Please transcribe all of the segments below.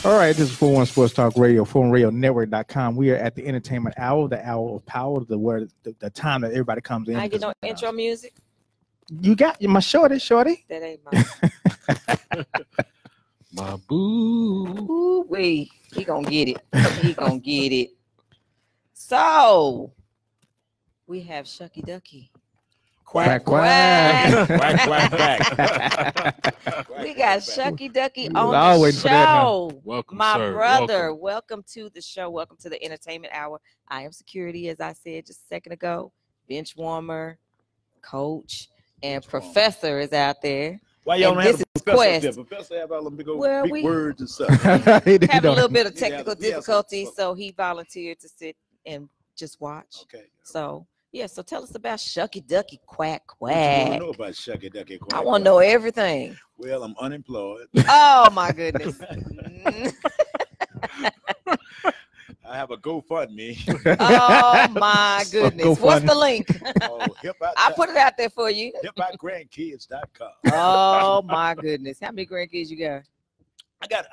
All right, this is 41 Sports Talk Radio, 41radionnetwork.com. We are at the entertainment hour, the hour of power, the time that everybody comes in. I get no intro music. You got my shorty. That ain't mine. My boo. Ooh, wait. He gonna get it. So we have Shuckey Duckey. Quack. We got Shuckey Duckey on the show. Welcome, my sir. brother. Welcome to the show. Welcome to the entertainment hour. I am security, as I said just a second ago. Benchwarmer, coach, and professor is out there. Why y'all And don't have this a is professor Quest. there? Professor have all them big, Well, big we- words and stuff. Having a little bit of technical Yeah, difficulty, so- so he volunteered to sit and just watch. Okay. So yeah, so tell us about Shuckey Duckey Quack What you want to Quack. know about Shuckey Duckey? I want to know everything. Well, I'm unemployed. Oh my goodness. I have a GoFundMe. Oh my goodness. What's the link? I put it out there for you. hipoutgrandkids.com. Oh my goodness. How many grandkids you got?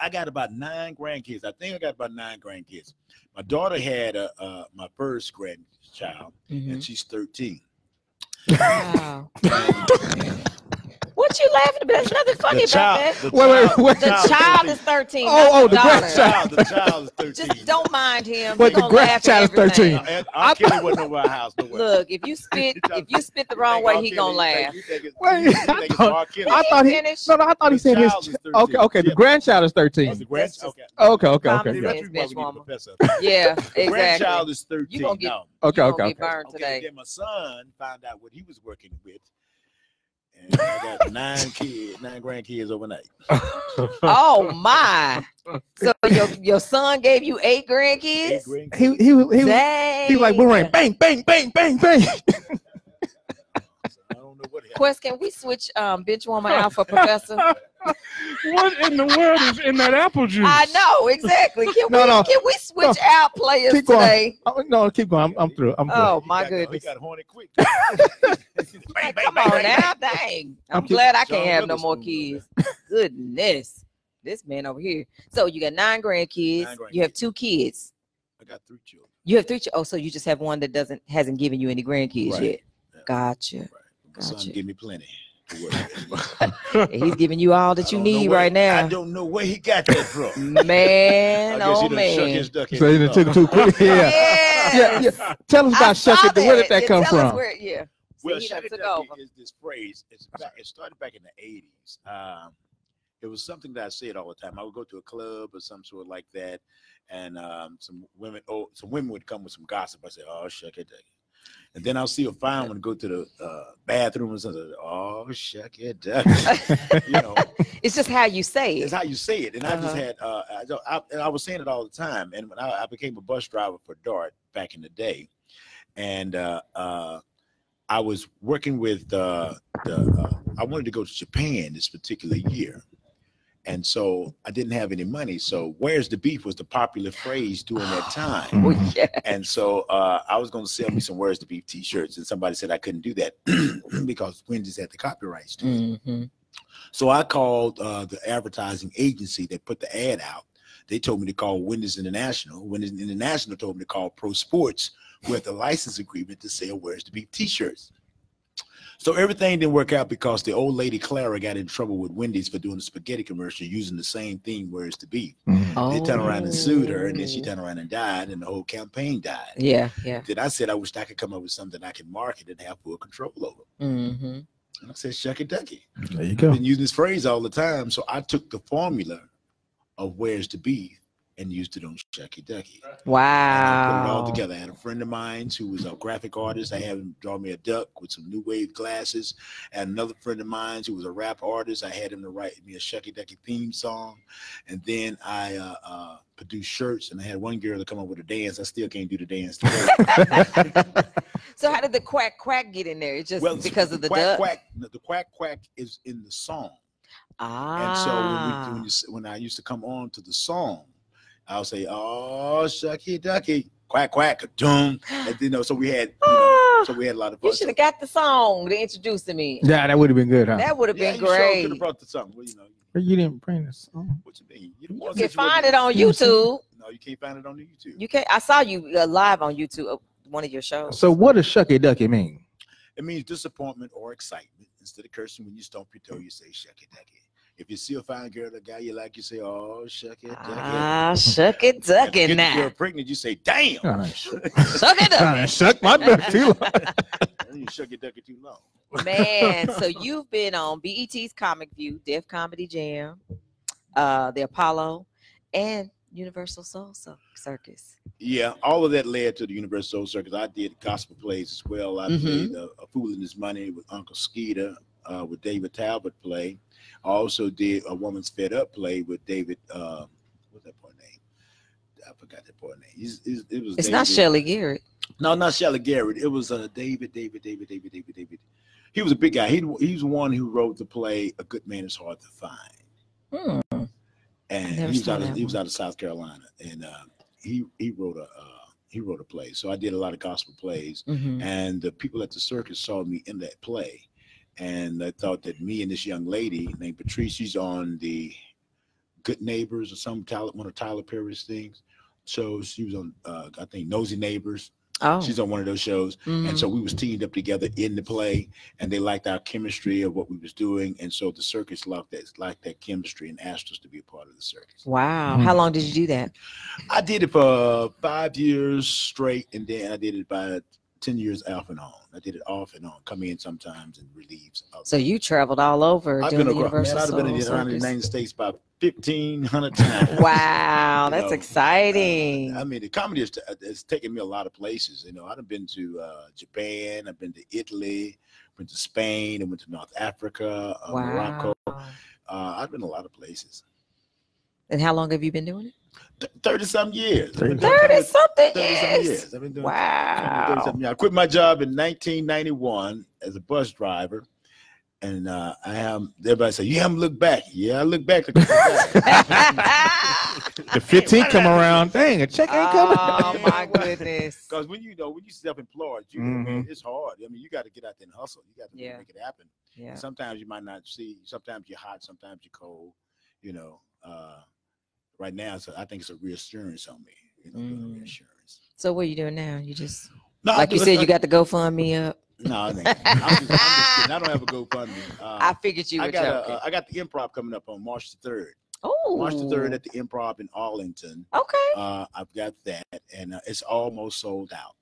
I got about 9 grandkids. I think I got about 9 grandkids. My daughter had my first grandchild, and she's 13. Wow. What you laughing about? There's nothing funny about that. Wait. The child is 13. Oh, the daughter. grandchild. The child is 13. Just don't mind him. But He the gonna laugh at grandchild is 13. everything. R. Kelly wasn't over our house. No way. Look, if you spit the wrong way, he gonna laugh. Wait, I thought he. Finished? No, I thought he said his. child is 13. Okay. The grandchild is 13. The grandchild. Okay. Common Yeah. sense, Benchwarmer. Professor. Yeah, The exactly. grandchild is 13. You gonna get- now. Okay. You gonna get burned Okay, today. then my son found out what he was working with. And I got 9 grandkids overnight. Oh my! So your son gave you 8 grandkids? 8 grandkids. He was Dang. like boomerang, bang. I don't know what happened. Quest, can we switch Benchwarmer out for Professor? What in the world is in that apple juice? I know exactly. Can we switch out players Keep going. today? No, keep going. I'm through. I'm through. Oh my He goodness! got horny quick. Hey, come on now, dang! I'm glad I can't John have no more Witherspoon. kids. Goodness, this man over here. So you got 9 grandkids. 9 You have grandkids. 2 kids. I got 3 children. You have 3. Oh, so you just have one that hasn't given you any grandkids Right. yet. Yeah. Gotcha. Right. My son Gotcha. give me plenty. to work with. He's giving you all that I you don't know need where- right now. I don't know where he got that from. Man, I guess oh he done man. shuck his duck So you done took it too quick. Yeah. Yes. Yeah. Tell us I about saw Shuckey. Where did that Yeah, come tell us from? where- yeah. Well, See, he done Shuckey took Duckey over. is this phrase. It started back in the 80s. It was something that I said all the time. I would go to a club or some sort like that, and some women would come with some gossip. I say, "Oh, Shuckey Duckey," and then I'll see a fine one go to the bathroom and say, "Oh, Shuckey Duckey." You know, It's just how you say it's it. how you say it. And I just had, I was saying it all the time. And when I became a bus driver for DART back in the day, and I was working with I wanted to go to Japan this particular year. And so I didn't have any money. So "where's the beef" was the popular phrase during that time. Oh, yeah. And so I was going to sell me some "where's the beef" t-shirts. And somebody said I couldn't do that because Wendy's had the copyrights to it. Mm-hmm. So I called the advertising agency that put the ad out. They told me to call Wendy's International. Wendy's International told me to call Pro Sports, who had the license agreement to sell "where's the beef" t-shirts. So everything didn't work out because the old lady Clara got in trouble with Wendy's for doing a spaghetti commercial using the same theme, "where's the beef." Oh. They turned around and sued her, and then she turned around and died, and the whole campaign died. Yeah, yeah. Then I said I wished I could come up with something I could market and have full control over. Mm-hmm. And I said, "Shuckey Duckey." There you go. Been using this phrase all the time, so I took the formula of "where's the beef" and used it on Shuckey Duckey. And I put it all Wow. together. I had a friend of mine who was a graphic artist. I had him draw me a duck with some new wave glasses. And another friend of mine who was a rap artist. I had him to write me a Shuckey Duckey theme song. And then I produced shirts, and I had one girl to come up with a dance. I still can't do the dance today. So how did the quack quack get in there? It's just because of the quack, duck? quack. The quack quack is in the song. Ah. And so when I used to come on to the song, I'll say, "Oh, Shuckey Duckey, quack quack, doom," and so we had, so we had a lot of fun. You should have got the song to introduce me. Yeah, that would have been good, huh? That would have Yeah, been you sure could great. have brought the song. Well, You didn't bring this. What you mean? You can find it on YouTube. No, you can't find it on the YouTube. You can't. I saw you live on YouTube, one of your shows. So what does Shuckey Duckey mean? It means disappointment or excitement. Instead of cursing when you stomp your toe, you say Shuckey Duckey. If you see a fine girl, a guy you like, you say, "Oh, Shuckey Duckey." Ah, Shuckey Duckey. If now. you girl pregnant, you say, "Damn." Shuckey Duckey. Shuck my duck too long. You Shuckey Duckey too long. Man, so you've been on BET's Comic View, Def Comedy Jam, the Apollo, and Universal Soul Circus. Yeah, all of that led to the Universal Soul Circus. I did gospel plays as well. I played A Fool in His Money with Uncle Skeeter, with David Talbot play. I also did A Woman's Fed Up play with David. What's that boy name? I forgot that boy name. It was. It's David. not Shelley Garrett. No, not Shelley Garrett. It was David. He was a big guy. He's the one who wrote the play A Good Man Is Hard to Find. And he was out of South Carolina, and he wrote a play. So I did a lot of gospel plays, and the people at the circus saw me in that play, and I thought that me and this young lady named Patrice, she's on the Good Neighbors or one of Tyler Perry's things. So she was on I think Nosy Neighbors. Oh. She's on one of those shows. And so we was teamed up together in the play, and they liked our chemistry of what we was doing. And so the circus liked that chemistry and asked us to be a part of the circus. Wow. How long did you do that? I did it for 5 years straight, and then I did it about 10 years off and on. I did it off and on, come in sometimes and relieve. So you traveled all over doing the Universal I've been around the United States about 1,500 times. Wow, that's exciting. I mean, the comedy has taken me a lot of places. You know, I've been to Japan, I've been to Italy, been to Spain, I went to North Africa, Morocco. I've been a lot of places. And how long have you been doing it? 30-something years. 30-something years. I've been doing 30-something years. I quit my job in 1991 as a bus driver. And everybody say, you haven't looked back. Yeah, I look back. The 15th come around. Dang, a check ain't coming. Oh my goodness. Because when you self-employed, it's hard. I mean, you got to get out there and hustle. You got to make it happen. Yeah. Sometimes you might not see. Sometimes you're hot. Sometimes you're cold. You know. Right now, so I think it's a reassurance on me. You know, reassurance. So what are you doing now? You just you said, you got the GoFundMe up. No, I'm just kidding. I don't have a GoFundMe. I figured you were joking. I got the Improv coming up on March the 3rd. Oh, March the 3rd at the Improv in Arlington. Okay. I've got that, and it's almost sold out.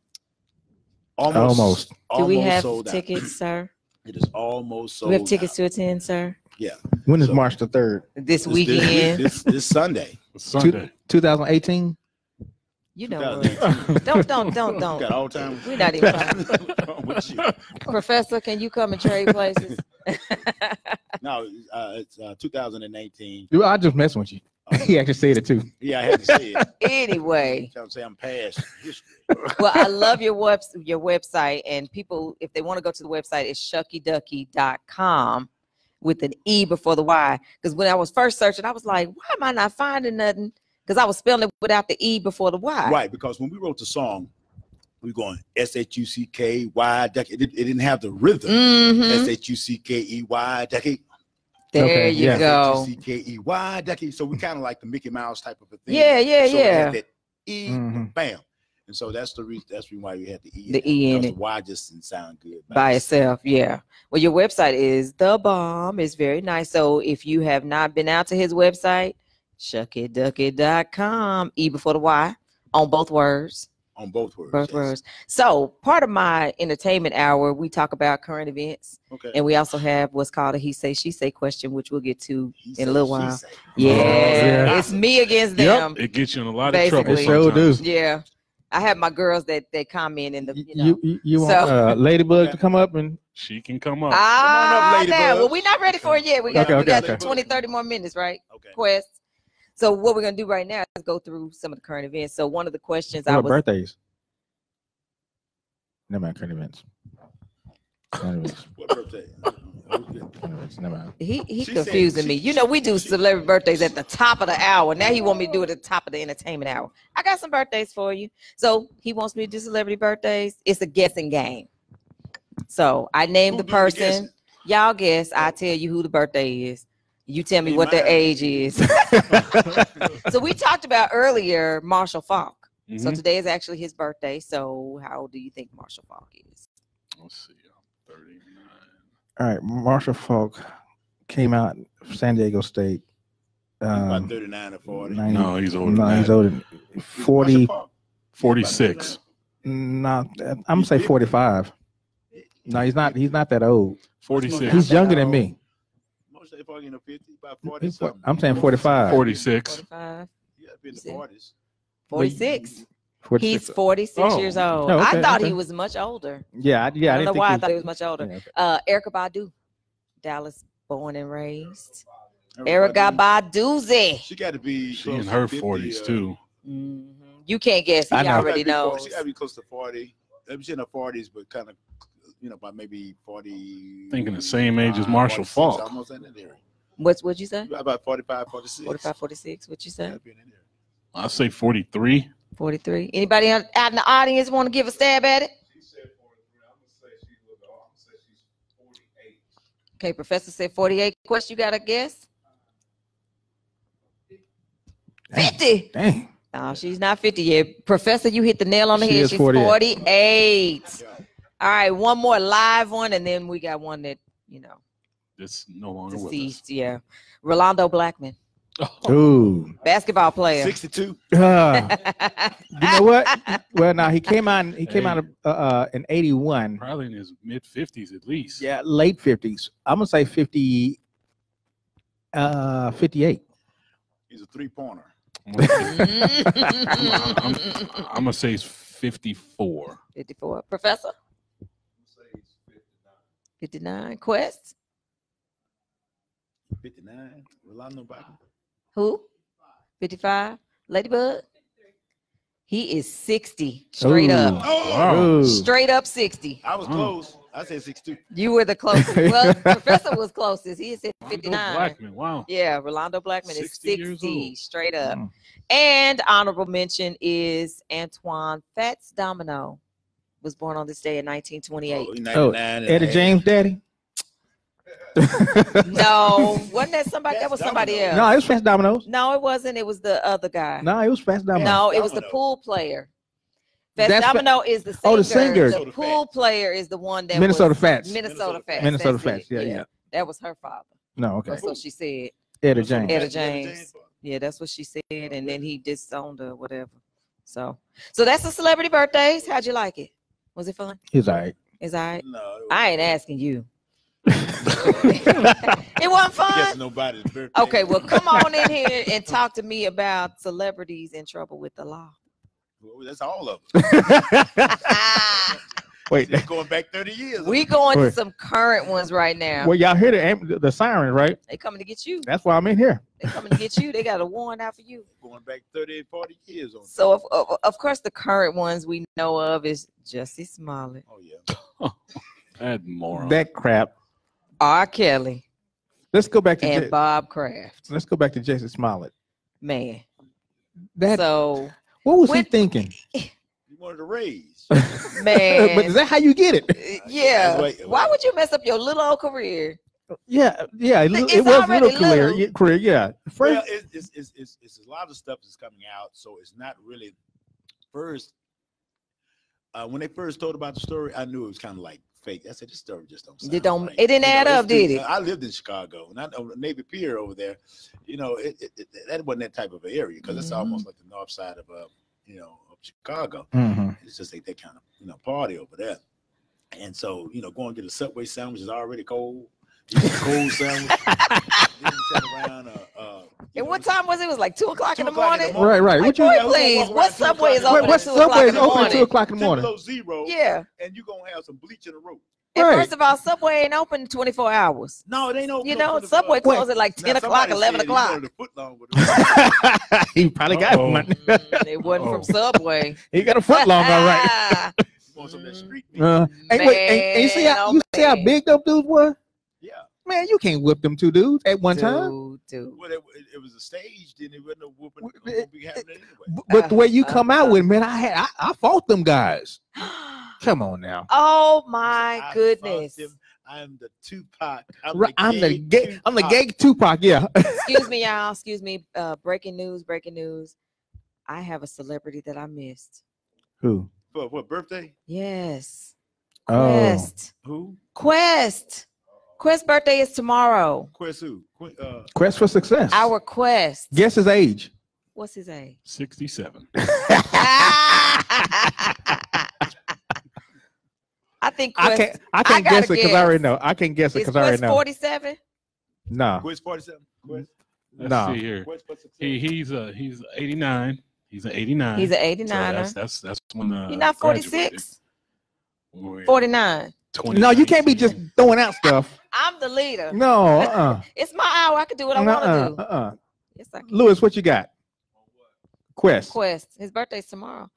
Almost. Do we have tickets, sir? It is almost sold out. We have tickets to attend, sir? Yeah. When is March the 3rd? This weekend. This Sunday. 2018. You know what? Don't. Got all time. We're not even talking. Professor, can you come and trade places? No, it's 2018. I just messing with you. He actually said it too. Yeah, I had to say it. Anyway. I'm saying I'm past history. Well, I love your website, and people, if they want to go to the website, it's shuckyducky.com with an E before the Y. Because when I was first searching, I was like, why am I not finding nothing? Because I was spelling it without the E before the Y. Right, because when we wrote the song, we were going SHUCKY Ducky. It didn't have the rhythm. SHUCKEY Ducky. There you go. SHUCKEY Ducky. So we kind of like the Mickey Mouse type of a thing. Yeah. That E, bam. And so that's the reason why we had the E. The E in it. The Y just didn't sound good by itself. Yeah. Well, your website is The Bomb. It's very nice. So if you have not been out to his website, shuckyducky.com, E before the Y, on both words. On both words. Both words. So part of my entertainment hour, we talk about current events. Okay. And we also have what's called a he say, she say question, which we'll get to in a little while. Yeah. It's me against them. It gets you in a lot of trouble. It sure do. Yeah. I have my girls that they comment in the, you want Ladybug to come up and she can come up. Well, we're not ready for it yet. We got 20, 30 more minutes, right? Okay. Quest. So what we're gonna do right now is go through some of the current events. So one of the questions birthdays. Never mind, current events. What birthday? He confusing me. You know, we do celebrity birthdays at the top of the hour. Now he want me to do it at the top of the entertainment hour. I got some birthdays for you. So he wants me to do celebrity birthdays. It's a guessing game. So I named the person. Y'all guess. I tell you who the birthday is. You tell me what their age is. So we talked about earlier Marshall Falk. So today is actually his birthday. So how old do you think Marshall Falk is? Let's see. I'm 39. All right, Marshall Falk came out of San Diego State. About 39 or 40. No, he's older. No, he's older. 40. 46. No, I'm gonna say 45. No, he's not. He's not that old. 46. He's younger than me. Most of them are 50, about 40 something. I'm saying 45. 46. 45. You gotta be in the 40s. 46. 46. He's 46 years old. Oh, okay, I thought okay. he was much older. Yeah, I I don't know why I think thought he was much older. Yeah, okay. Erica Badu, Dallas born and raised. Erica Baduzi. She got to be. She in her 40s too. You can't guess. He I know. already knows. She got to be close to 40. She's in her 40s, but kind of, by maybe 40. Thinking the same age as Marshall Falk. Almost in that area. What'd you say? About 45, 46. 45, 46. What you say? Gotta be in that area. I say 43. 43. Anybody out in the audience want to give a stab at it? She said 43. I'm gonna say she's a little old. I'm gonna say she's 48. Okay, Professor said 48. Quest, you got a guess? 50. Dang. No, she's not 50 yet. Professor, you hit the nail on the She head. is She's 48. 48. All right, one more live one, and then we got one that, It's no longer with us. deceased. Yeah. Rolando Blackman, Ooh. basketball player. 62. You know what? Well, now he came out. He came out of in 81. Probably in his mid 50s at least. Yeah, late 50s. I'm gonna say 50. 58. He's a three-pointer. I'm gonna say it's 54. 54. Professor? I'm gonna say he's 59. 59. Quest? 59. Rolando Blackman. Who? 55. Ladybug? He is 60. Straight up. Oh, Ooh. Straight up 60. I was close. I said 62. You were the closest. Well, Professor was closest. He said 59. Blackman, wow. Yeah, Rolando Blackman is 60 years 60, old. straight up. Mm. And honorable mention is Antoine Fats Domino. Was born on this day in 1928. 99 Eddie James, daddy. No, wasn't that somebody? That was somebody else. No, it was Fast Dominoes. No, it wasn't. It was the other guy. No, it was Fast Dominoes. No, it was the Domino. pool player. Fats That's Domino is the singer. Oh, the singer. The pool player is the one that Minnesota was Fats. Minnesota Fats. Minnesota That's Fats. it. Yeah, yeah. That was her father. No, okay. That's what she said. Eddie James. Etta James. Yeah, that's what she said, and then he disowned her, whatever. So that's the celebrity birthdays. How'd you like it? Was it fun? He's all right. Is all right? No, I ain't asking you. It wasn't guess fun. nobody's birthday. Okay, well, come on in here and talk to me about celebrities in trouble with the law. Well, that's all of them. Wait. It's going back 30 years. We going to Wait. some current ones right now. Well, y'all hear the sirens, right? They coming to get you. That's why I'm in here. They coming to get you. They got a warrant out for you. Going back 30 and 40 years on. So of course the current ones we know of is Jussie Smollett, Oh yeah. That moron. That crap. R. Kelly, Let's go back to and Bob Kraft. let's go back to Jussie Smollett. Man. That So what was he when- thinking? You wanted to raise. man. But is that how you get it? Yeah. Wait. Why would you mess up your little old career? Yeah. It It's was already little career. little. Career. Yeah. Well, First, it's a lot of stuff that's coming out, so it's not really. First, when they first told about the story, I knew it was kind of like fake. I said, this story just don't sound right. It didn't add up, did it? I lived in Chicago, and I know Navy Pier over there. That wasn't that type of an area because it's almost like the north side of of Chicago. Mhm. It's just like that kind of party over there. And so going to get a Subway sandwich is already cold. You get a cold sandwich. Then you turn around. And what time was it? It was like 2 o'clock in the 2 o'clock in morning. the morning. Right. Like, What you? boy, Yeah, we're gonna please, walk what around 2 Subway is o'clock open in What at 2 Subway o'clock is in the open at 2 morning? o'clock in the morning? Below zero. Yeah. And you're gonna have some bleach in the rope. And Right. first of all, Subway ain't open 24 hours. No, it ain't no. Subway closed at like 10 o'clock, 11 o'clock. He probably got Uh-oh. one. It wasn't from Subway. He got a foot long, all right. You want some of that street meat? And wait, and you see how Man, big them dudes were? Yeah. Man, you can't whip them two dudes at one time. Dude. Well, it was a stage, then it wasn't no whooping. Whooping be happening anyway. But the way you come out with, man, I fought them guys. Come on now. Oh my I goodness. fought them. I'm the Tupac. I'm the gay Tupac. Yeah. Excuse me, y'all. Excuse me. Breaking news. I have a celebrity that I missed. Who? For what birthday? Yes. Oh. Quest. Who? Quest. Quest's birthday is tomorrow. Quest who? Quest for Success. Our Quest. Guess his age. What's his age? 67. I think Quest, I can't guess it because I already know. I can't guess it because I already know. 47? No. Quest 47. Quest. Let's see here. Quest for Success. He's 89. He's an 89. He's an 89er. So that's when You're not 46? 49. 20. No, you can't be just throwing out stuff. I'm the leader. No. It's my hour. I can do what I want to do. Yes, I can. Lewis, what you got? Quest. His birthday's tomorrow.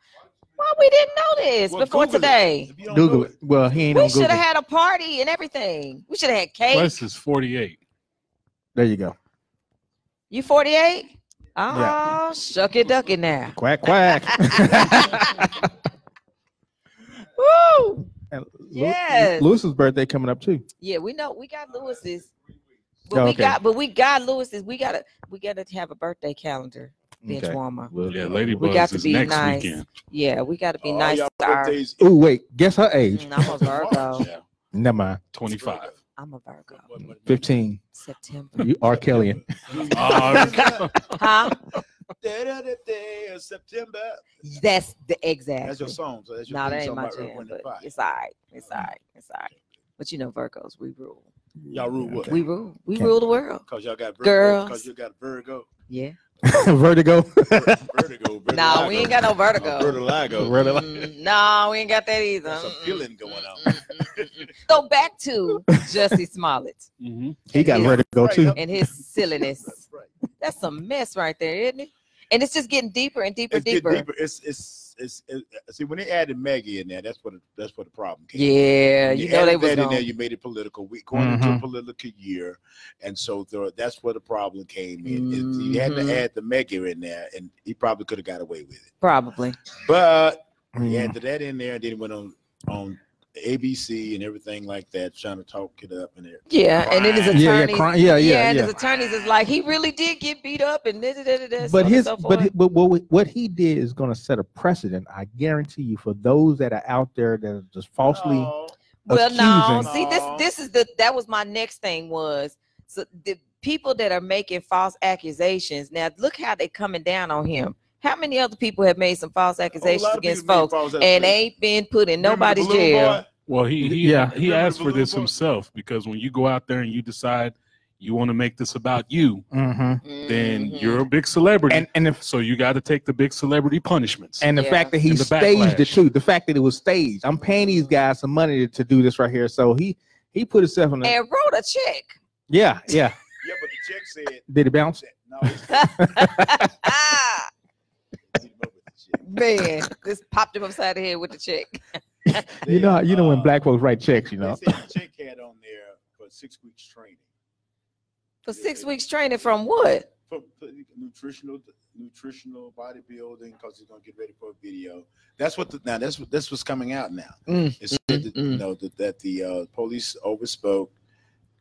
Well, we didn't know this before Google today. Google it. Well, he ain't We on should Google. have had a party and everything. We should have had cake. West is 48. There you go. You 48? Oh, Yeah. Shuckey Duckey now. Quack, quack. Woo! And Yes. Lewis's birthday coming up too. Yeah, we know we got Lewis's. But Oh, we okay. got Lewis's. We gotta have a birthday calendar. Bench Okay. warmer. Yeah, Ladybug We got to is be next nice. weekend. Yeah, we got to be All nice y'all to our. birthdays Oh wait, guess her age. I'm a Virgo. Yeah, Never mind. 25. I'm a Virgo. 15. September. You are Kellyan. Huh? September. That's the exact. That's your song. So that's your No, that theme ain't song my about Earth, jam, Wind, and but Fire. it's all right. It's all right. It's all right. But you know, Virgos, we rule. Y'all rule what? We rule. We Okay. rule the world. Cause y'all got Virgo. Girls. Cause you got Virgo. Yeah. Vertigo. Vertigo. No, we ain't got no vertigo. Vertigo. No, we ain't got that either. That's a feeling going on. Go back to Jussie Smollett Mm-hmm. He got Yeah. vertigo too. and his silliness. That's right. That's a mess right there, isn't it? And it's just getting deeper and deeper, It's getting deeper. deeper. It's see when they added Maggie in there, that's what the problem came. Yeah, When you know they added was that in going. there. You made it political. We going into a political year, and so that's where the problem came in. You had Mhm. to add the Maggie in there, and he probably could have got away with it. Probably. But he Mhm. added that in there, and then he went on ABC and everything like that, trying to talk it up and everything. Yeah, and then his Crime. attorneys. Yeah. and his attorneys is like, he really did get beat up and this, But his, so forth. but what he did is going to set a precedent. I guarantee you, for those that are out there that are just falsely. Oh, Well, no, accusing- see, this is that was my next thing was, so the people that are making false accusations. Now look how they coming down on him. How many other people have made some false accusations a lot of against people made folks false and accusations. ain't been put in Remember the nobody's balloon jail? boy? Well, he Remember asked the for this balloon boy? himself, because when you go out there and you decide you want to make this about you, then Mhm. you're a big celebrity, And so you got to take the big celebrity punishments. the Yeah. fact that he And the staged it backlash. too. The fact that it was staged. I'm paying these guys some money to do this right here. So he put himself in. And wrote a check. Yeah. Yeah, but the check said Did it bounce? no. It said, leave him up with the check. Man, this popped him upside the head with the check. You know when black folks write checks. You They know. said the check had on there for 6 weeks training. For 6 weeks training from what? For nutritional bodybuilding, because he's gonna get ready for a video. That's what's coming out now. It said that, you know, that the police overspoke,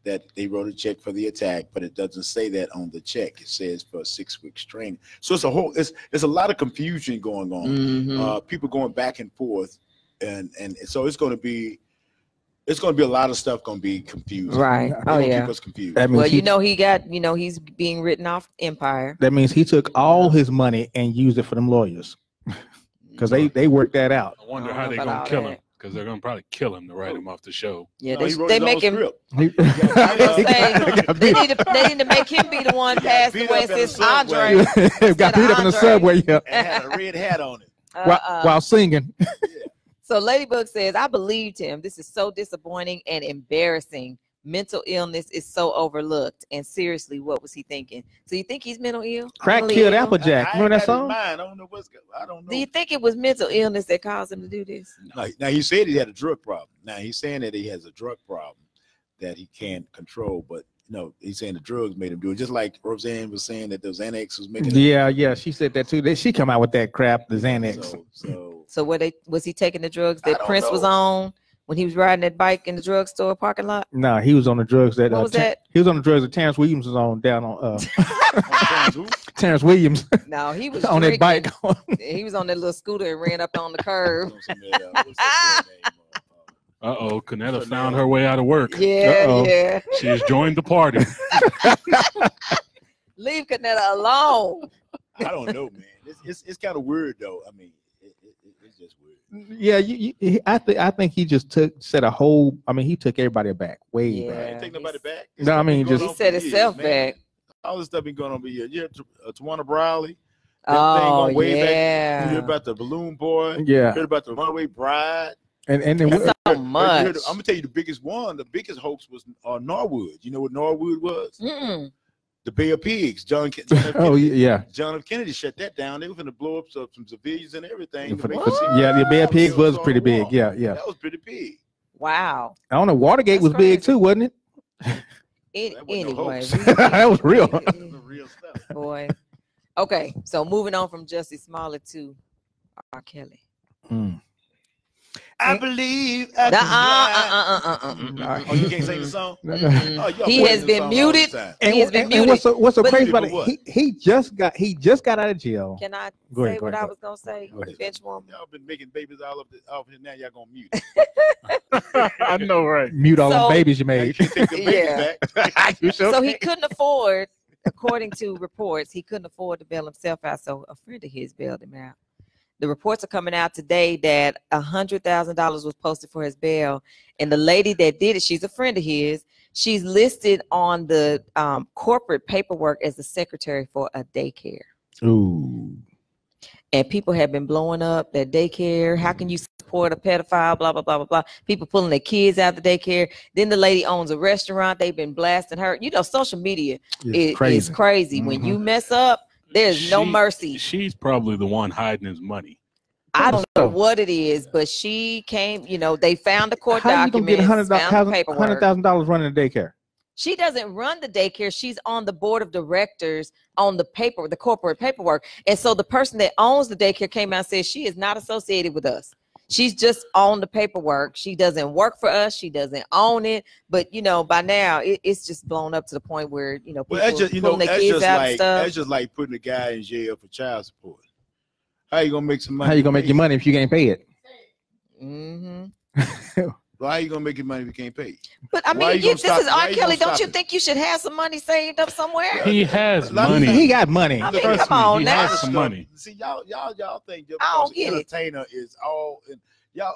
that they wrote a check for the attack, but it doesn't say that on the check. It says for 6 weeks training. So it's a lot of confusion going on. Mhm. People going back and forth, and so it's going to be a lot of stuff going to be confused. Right. They're Oh gonna yeah. keep us confused. That means Well, he, you know, he's being written off Empire. that means he took all his money and used it for them lawyers because they worked that out. I wonder I how don't they're know gonna about kill all him, because they're gonna probably kill him to write him off the show. Yeah, No, he wrote they his own make him. script. I was gonna say, got they need to make him be the one passed beat away up in a since Andre. beat up in the Andre. subway, yeah, And had a red hat on it. while singing. So Ladybug says, I believed him. This is so disappointing and embarrassing. Mental illness is so overlooked. And seriously, what was he thinking? So you think he's mental ill? Crack Mentally killed ill? Applejack. I Remember ain't that got his song? mind. I don't know I don't know. Do you think it was mental illness that caused him to do this? Now he said he had a drug problem. Now he's saying that he has a drug problem that he can't control, but no, he's saying the drugs made him do it. Just like Roseanne was saying that those Xanax was making him. Yeah, she said that too. She come out with that crap, the Xanax. So So was he taking the drugs I that don't Prince was know. on when he was riding that bike in the drugstore parking lot? No, he was on the drugs that. What was that? He was on the drugs that Terrence Williams was on down on. Terrence Williams No, he was on that bike. He was on that little scooter and ran up on the curb. Uh-oh, Canetta found her way out of work. Yeah, Uh-oh. yeah. She has joined the party. Leave Canetta alone. I don't know, man. It's kind of weird though. I mean, it's just weird. Yeah, I think he just set a whole. I mean, he took everybody back, way Yeah. back. Ain't take nobody back. No, I mean, just He set himself back. All this stuff been going on for years. You heard Tawana Brawley. Oh, Back. You yeah. heard about the Balloon Boy. Yeah, Heard about the Runaway Bride. and then That's so I'm much. gonna tell you the biggest one. The biggest hoax was Norwood. You know what Norwood was? Mm-mm. The Bay of Pigs. John F. oh Kennedy. yeah, John F. Kennedy shut that down. They were going to blow up some civilians and everything. to make What? it seem yeah. The like Bay of Pigs it was on pretty the big. wall. Yeah, yeah. That was pretty big. Wow. I don't know. Watergate That's was big crazy. too, wasn't it? That wasn't no Anyway, hoax. That was real. That was the real stuff. boy. Okay, so moving on from Jussie Smollett to R. Kelly. Mm. I believe I can fly. Oh, you can't sing the song? Mm-mm. Oh, y'all He play has the been song all muted. the time. He has been And muted. what's so But- crazy about Muted it? for He just got out of jail. Can I Go ahead, say go what ahead, I go was gonna say? Go ahead. Benchwarmer. Y'all been making babies all off here now. Y'all gonna mute. I know, right? Mute all So- the babies you Now you made. can't take the babies Yeah. back. You sure? So he couldn't afford, according to reports, he couldn't afford to bail himself out. So a friend of his bailed him out. The reports are coming out today that $100,000 was posted for his bail, and the lady that did it, she's a friend of his. She's listed on the corporate paperwork as the secretary for a daycare. Ooh. And people have been blowing up that daycare. How can you support a pedophile? Blah, blah, blah, blah, blah. People pulling their kids out of the daycare. Then the lady owns a restaurant. They've been blasting her. You know, social media is crazy. When you mess up, there's no mercy. She's probably the one hiding his money. I don't know what it is, but she came, you know, they found the court How you gonna get documents, found the paperwork. $100,000 running a daycare? She doesn't run the daycare. She's on the board of directors on the paper, the corporate paperwork. And so the person that owns the daycare came out and said she is not associated with us. She's just on the paperwork. She doesn't work for us. She doesn't own it. But, you know, by now it's just blown up to the point where, you know, people Well, that's just pulling their kids out and stuff. that's just like putting a guy in jail for child support. How you gonna make some money? How you gonna make your money if you can't pay it? Mm-hmm. Well, how you gonna make your money if you can't pay? But I Why mean, you this gonna is stop- why R. you Kelly. gonna Don't stop you it? think you should have some money saved up somewhere? He has A lot of money. He got money. I mean, Trust come me, on he now. has some money. See, y'all think that I don't because get it. entertainer is all in, y'all.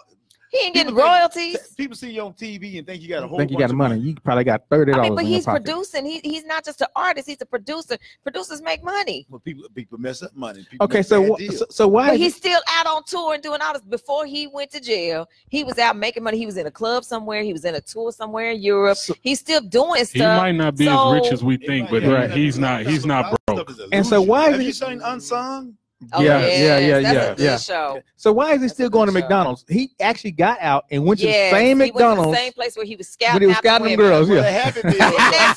He ain't getting People think- royalties. People see you on TV and think you got a whole. Think you bunch got of money? You probably got $30. I mean, but in your he's pocket. producing. He's not just an artist. He's a producer. Producers make money. Well, people mess up money. People Okay, make so bad deals. so why? But is he's still out on tour and doing all this. Before he went to jail, he was out making money. He was in a club somewhere. He was in a tour somewhere in Europe. So- He's still doing He stuff. might not be So- as rich as we think, but Right. he's not broke. And so why is have he- you seen Unsung? Oh, Yeah, yes, yeah, that's yeah, a good yeah. show. So why is he That's still a going to good show. McDonald's? He actually got out and went to Yes, the same he went to the McDonald's same place where he was when scouting he was out the scouting them women. girls. Well, Yeah, the happy meal. Isn't that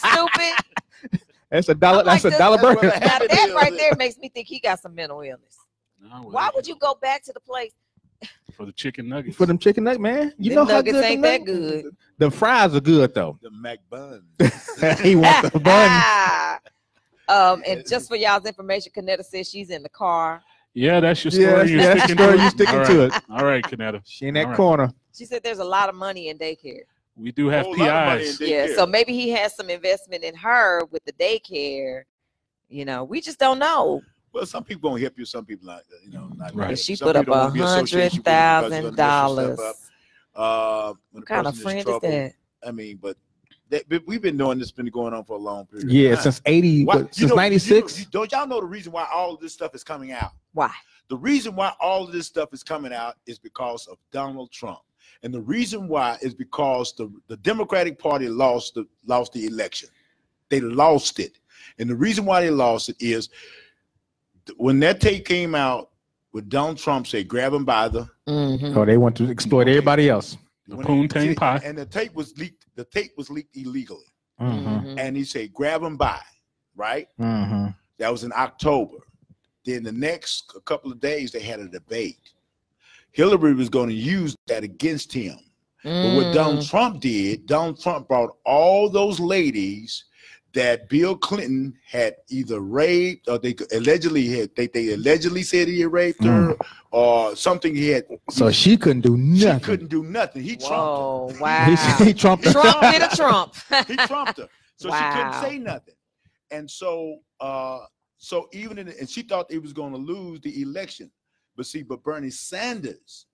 stupid? that's $1. That's like $1 this- burger. Well, Now happy that meal. right there makes me think he got some mental illness. No, Why would you go back to the place? for the chicken nuggets? For them chicken nuggets, man. You Them know how nuggets good ain't the that nuggets- good. The fries are good though. The McBuns. He wants the bun. And just for y'all's information, Canetta says she's in the car. Yeah, that's your Yeah, story. You're that's sticking the story to you it? sticking All to right. it. All right, Canetta. She in that All right. corner. She said there's a lot of money in daycare. We do have Whole lot of money PIs. in Yeah, daycare. so maybe he has some investment in her with the daycare. You know, we just don't know. Well, some people gonna help you. Some people not. You know, not Right. But she Some put up people don't wanna be associated with you because you're gonna mess yourself $100,000. up. When What a kind of person friend is troubled, that? I mean, but we've been doing this. Been going on for a long period. Yeah, of time. since 80, Why- what, since 96. Don't y'all know the reason why all of this stuff is coming out? Why? The reason why all of this stuff is coming out is because of Donald Trump. And the reason why is because the Democratic Party lost the election. They lost it. And the reason why they lost it is when that tape came out with Donald Trump say, grab him by the Mm-hmm. Oh, they want to exploit everybody else. The when poontang it- pie. And the tape was leaked. The tape was leaked illegally. Mm-hmm. And he said, grab him by, right? Mm-hmm. That was in October. Then the next couple of days, they had a debate. Hillary was going to use that against him But what Donald Trump did, Donald Trump brought all those ladies that Bill Clinton had either raped or they allegedly said he had raped her or something he had. So she couldn't do nothing. She couldn't do nothing. He trumped her. Wow. He trumped her. Trump did a Trump. He trumped her. So she couldn't say nothing. And so even and she thought they was going to lose the election. But Bernie Sanders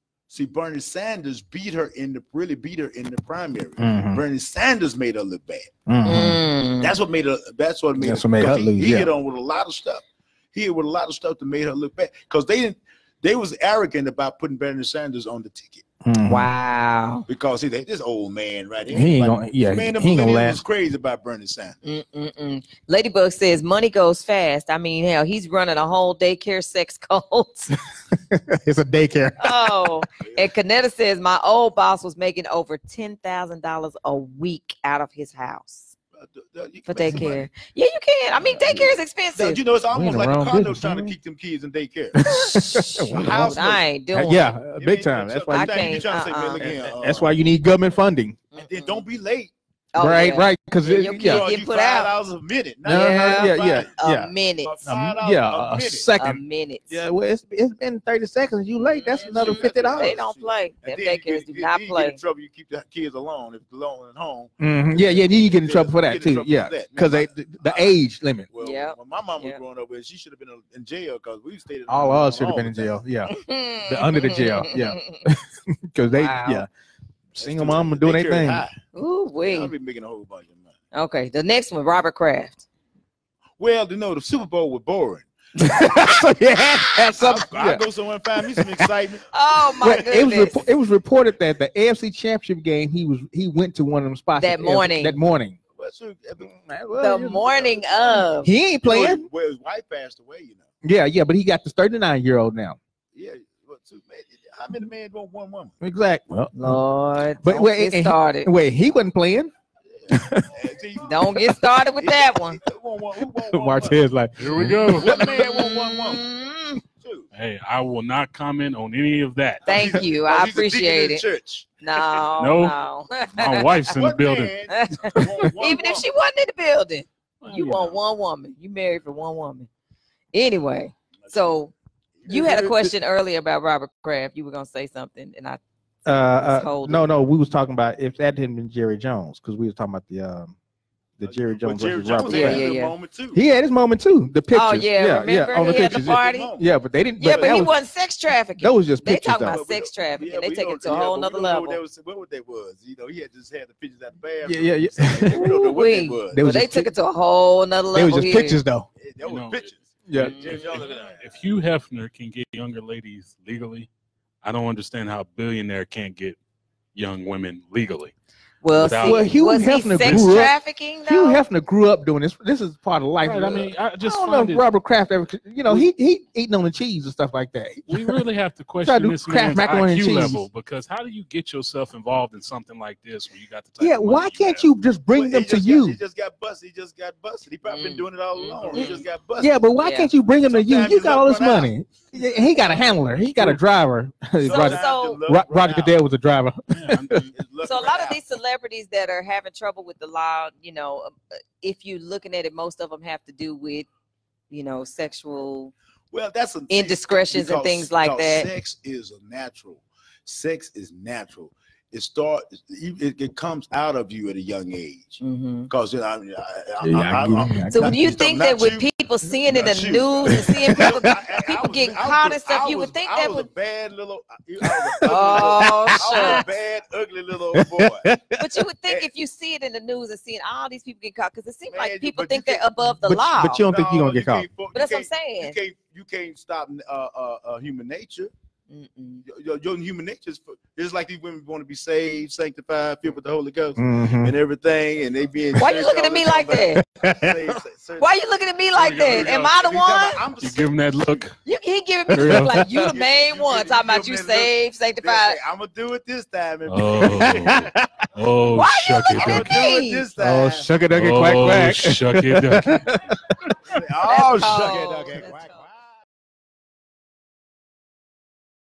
beat her in the primary. Bernie Sanders made her look bad. That's what made her lose. He hit on with a lot of stuff. He hit with a lot of stuff that made her look bad because they was arrogant about putting Bernie Sanders on the ticket. Wow. Because this old man right here. He ain't gonna, man, he ain't gonna last. Was crazy about Bernie Sanders. Ladybug says money goes fast. I mean, hell, he's running a whole daycare sex cult. It's a daycare. Oh, and Canetta says my old boss was making over $10,000 a week out of his house. For daycare. Yeah, you can. I mean, daycare is expensive. You know, it's almost like a condo trying to keep them kids in daycare. I ain't doing it. Big time. That's why I can't. That's why you need government funding. And then don't be late. Oh, right. Because your kid get put out. $5 a minute. A minute. A second. A minute. Yeah, well, it's been 30 seconds. You late? That's another $50. They don't play. Them daycares do not play. You get in trouble. You keep the kids alone if they're alone at home. Yeah. You get in trouble for that too. Yeah, because the age limit. Well, when my mom was growing up with, she should have been in jail because we stayed. All of us should have been in jail. Yeah, under the jail. Yeah, because they single mom doing their thing. Ooh, wait. I'll be making a whole bunch of money. Okay, the next one, Robert Kraft. Well, the Super Bowl was boring. I go somewhere and find me some excitement. Oh my goodness! It was reported that the AFC Championship game he went to one of them spots that morning. The morning of. He ain't playing. Well, his wife passed away, Yeah, but he got this 39-year-old now. Yeah, how many men want one woman? Exactly. Well, Lord, but get started. He wasn't playing. Don't get started with that one. Martez like, here we go. What man want one woman? Hey, I will not comment on any of that. Thank you. I appreciate it. Church. No. My wife's in the building. Even if she wasn't in the building, you want one woman. You married for one woman. Anyway, so you had a question earlier about Robert Kraft. You were gonna say something, and I. No. We was talking about if that hadn't been Jerry Jones, because we was talking about the Jerry Jones versus Robert Kraft. He had his moment too. The pictures. Oh yeah, remember on the he pictures. Had the party. Yeah, but they didn't. Yeah, but he wasn't sex trafficking. That was just they pictures. Talking about sex trafficking. They take it to a whole nother level. What that was? He had just had the pictures at the bathroom. Yeah. We don't know what that was. They took it to a whole nother level. They was just pictures though. That was pictures. Yeah. If Hugh Hefner can get younger ladies legally, I don't understand how a billionaire can't get young women legally. Well, Hugh Hefner grew trafficking, up. Hugh Hefner grew up doing this. This is part of life. Right, I mean, I don't know if Robert Kraft ever. He eating on the cheese and stuff like that. We really have to question this man's IQ level, because how do you get yourself involved in something like this when you got the type of money why can't you just bring them to you? He just got busted. He probably been doing it all along. He just got busted. Yeah, but why can't you bring them to you? You got all this money. He got a handler. He got a driver. Roger Goodell was a driver. So a lot of these celebrities that are having trouble with the law, if you're looking at it, most of them have to do with, sexual that's indiscretions and things like that. Sex is natural. It comes out of you at a young age. Because so when you think that with people seeing it in the news and seeing people getting caught and stuff, you would think that would. I was a bad, ugly little boy. But you would think if you see it in the news and seeing all these people get caught, because it seems like people think they're above the law. But you don't think you're gonna get caught. But that's what I'm saying. You can't stop human nature. Your human nature is like these women want to be saved, sanctified, filled with the Holy Ghost and everything, and they being. Why you looking at me like that? Why you looking at me like that? Am I the one? You give him that look. He giving me the look like you the main one talking about you saved, sanctified. I'm gonna do it this time. Why you looking at me? Oh, Shuckey Duckey, quack quack. Shuckey Duckey. Oh, Shuckey Duckey, quack quack.